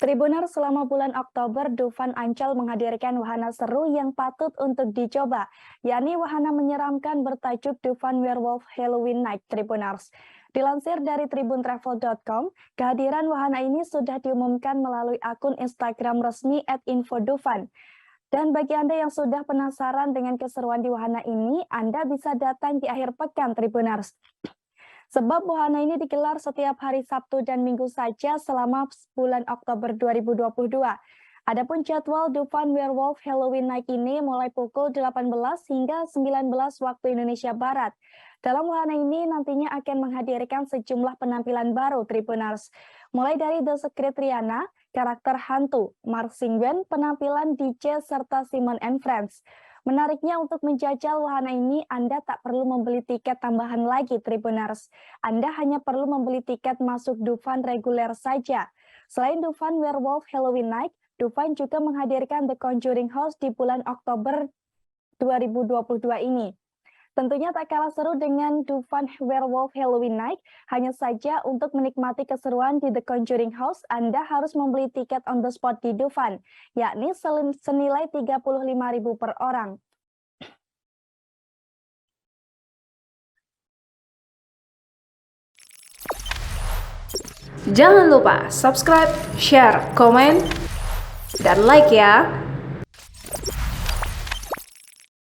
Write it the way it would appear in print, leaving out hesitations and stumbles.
Tribuners, selama bulan Oktober, Dufan Ancol menghadirkan wahana seru yang patut untuk dicoba, yakni wahana menyeramkan bertajuk Dufan Werewolf Halloween Night Tribuners. Dilansir dari tribuntravel.com, kehadiran wahana ini sudah diumumkan melalui akun Instagram resmi @infodufan. Dan bagi Anda yang sudah penasaran dengan keseruan di wahana ini, Anda bisa datang di akhir pekan Tribuners. Sebab wahana ini digelar setiap hari Sabtu dan Minggu saja selama bulan Oktober 2022. Adapun jadwal Dufan Werewolf Halloween Night ini mulai pukul 18 hingga 19 waktu Indonesia Barat. Dalam wahana ini nantinya akan menghadirkan sejumlah penampilan baru Tribuners. Mulai dari The Secret Rihanna, karakter hantu, Mark Singwen, penampilan DJ, serta Simon and Friends. Menariknya untuk menjajal wahana ini, Anda tak perlu membeli tiket tambahan lagi, Tribuners. Anda hanya perlu membeli tiket masuk Dufan reguler saja. Selain Dufan Werewolf Halloween Night, Dufan juga menghadirkan The Conjuring House di bulan Oktober 2022 ini. Tentunya tak kalah seru dengan Dufan Werewolf Halloween Night, hanya saja untuk menikmati keseruan di The Conjuring House, Anda harus membeli tiket on the spot di Dufan, yakni senilai Rp35.000 per orang. Jangan lupa subscribe, share, komen, dan like ya!